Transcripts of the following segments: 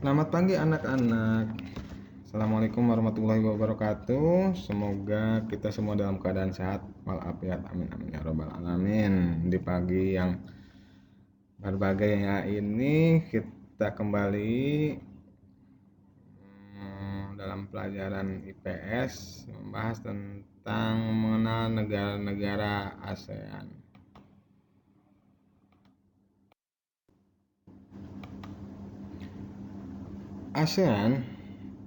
Selamat pagi anak-anak. Assalamualaikum warahmatullahi wabarakatuh. Semoga kita semua dalam keadaan sehat walafiat. Amin amin ya robbal alamin. Di pagi yang berbahagia ya ini kita kembali dalam pelajaran IPS membahas tentang mengenal negara-negara ASEAN. ASEAN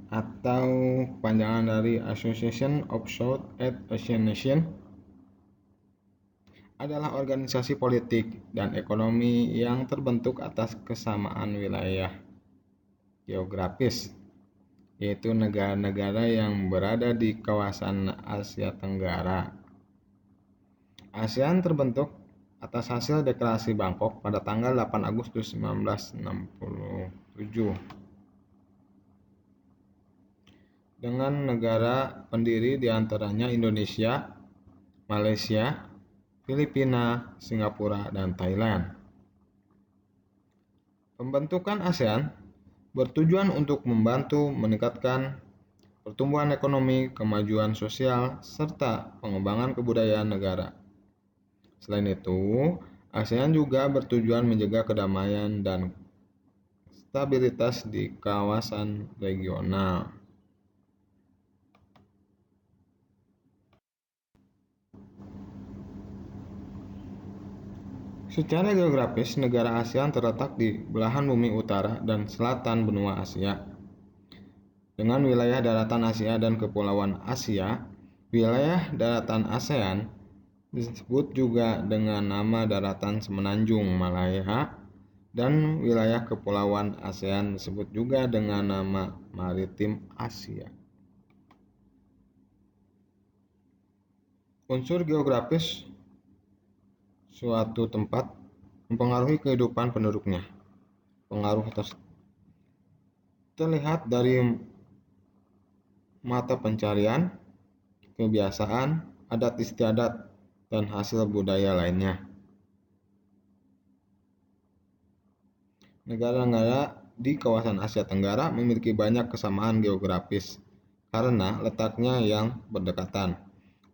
atau kepanjangan dari Association of Southeast Asian Nations adalah organisasi politik dan ekonomi yang terbentuk atas kesamaan wilayah geografis, yaitu negara-negara yang berada di kawasan Asia Tenggara. ASEAN terbentuk atas hasil deklarasi Bangkok pada tanggal 8 Agustus 1967 dengan negara pendiri diantaranya Indonesia, Malaysia, Filipina, Singapura, dan Thailand. Pembentukan ASEAN bertujuan untuk membantu meningkatkan pertumbuhan ekonomi, kemajuan sosial, serta pengembangan kebudayaan negara. Selain itu, ASEAN juga bertujuan menjaga kedamaian dan stabilitas di kawasan regional. Secara geografis, negara ASEAN terletak di belahan bumi utara dan selatan benua Asia. Dengan wilayah daratan Asia dan kepulauan Asia, wilayah daratan ASEAN disebut juga dengan nama daratan Semenanjung Malaya, dan wilayah kepulauan ASEAN disebut juga dengan nama Maritim Asia. Unsur geografis suatu tempat mempengaruhi kehidupan penduduknya. Pengaruh terlihat dari mata pencarian, kebiasaan, adat istiadat, dan hasil budaya lainnya. Negara-negara di kawasan Asia Tenggara memiliki banyak kesamaan geografis karena letaknya yang berdekatan.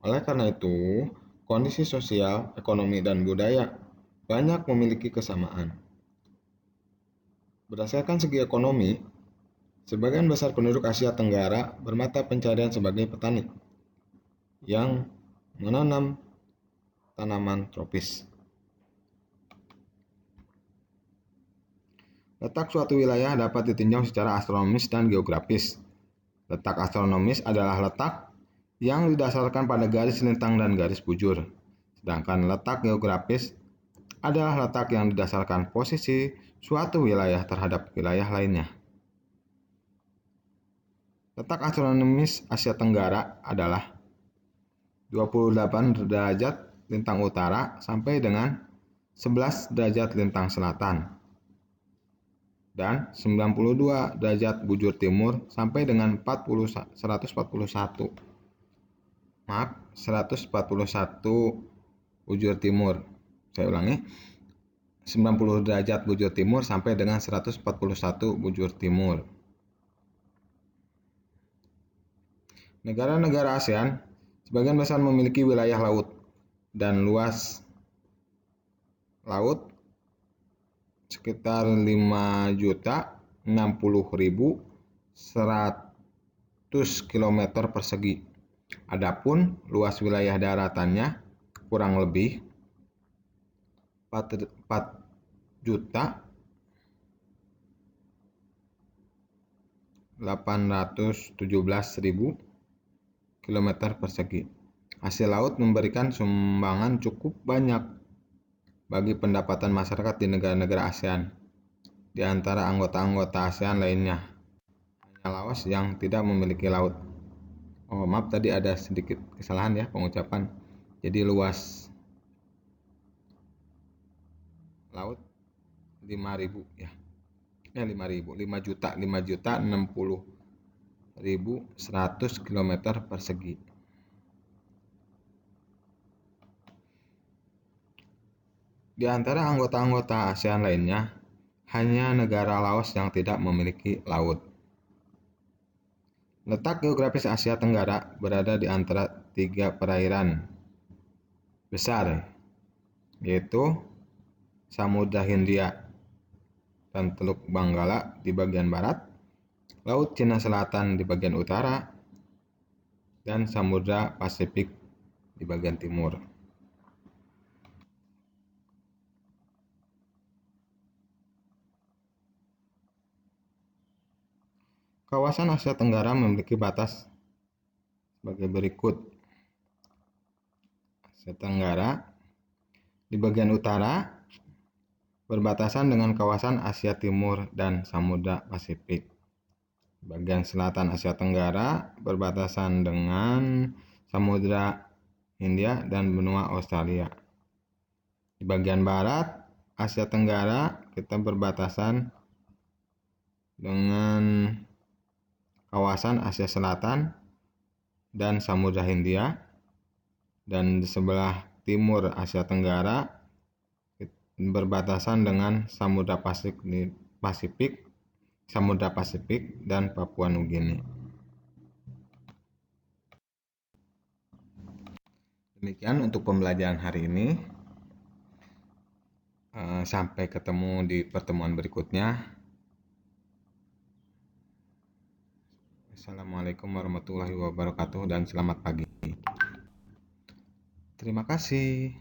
Oleh karena itu, kondisi sosial, ekonomi, dan budaya banyak memiliki kesamaan. Berdasarkan segi ekonomi, sebagian besar penduduk Asia Tenggara bermata pencarian sebagai petani yang menanam tanaman tropis. Letak suatu wilayah dapat ditinjau secara astronomis dan geografis. Letak astronomis adalah letak yang didasarkan pada garis lintang dan garis bujur. Sedangkan letak geografis adalah letak yang didasarkan posisi suatu wilayah terhadap wilayah lainnya. Letak astronomis Asia Tenggara adalah 28 derajat lintang utara sampai dengan 11 derajat lintang selatan dan 92 derajat bujur timur sampai dengan 141 bujur timur. Saya ulangi, 90 derajat bujur timur sampai dengan 141 bujur timur. Negara-negara ASEAN sebagian besar memiliki wilayah laut dan luas laut sekitar 5.060.100 km persegi. Adapun luas wilayah daratannya kurang lebih 4.817.000 km persegi. Hasil laut memberikan sumbangan cukup banyak bagi pendapatan masyarakat di negara-negara ASEAN. Di antara anggota-anggota ASEAN lainnya, hanya Laos yang tidak memiliki laut. Oh, maaf tadi ada sedikit kesalahan ya pengucapan. Jadi luas laut 5.000 ya. 5.060.100 km persegi. Di antara anggota-anggota ASEAN lainnya, hanya negara Laos yang tidak memiliki laut. Letak geografis Asia Tenggara berada di antara 3 perairan besar, yaitu Samudra Hindia dan Teluk Benggala di bagian barat, Laut Cina Selatan di bagian utara, dan Samudra Pasifik di bagian timur. Kawasan Asia Tenggara memiliki batas sebagai berikut. Asia Tenggara di bagian utara berbatasan dengan kawasan Asia Timur dan Samudra Pasifik. Bagian selatan Asia Tenggara berbatasan dengan Samudra Hindia dan benua Australia. Di bagian barat Asia Tenggara kita berbatasan dengan kawasan Asia Selatan dan Samudra Hindia, dan di sebelah timur Asia Tenggara berbatasan dengan Samudra Pasifik dan Papua Nugini. Demikian untuk pembelajaran hari ini. Sampai ketemu di pertemuan berikutnya. Assalamualaikum warahmatullahi wabarakatuh dan selamat pagi. Terima kasih.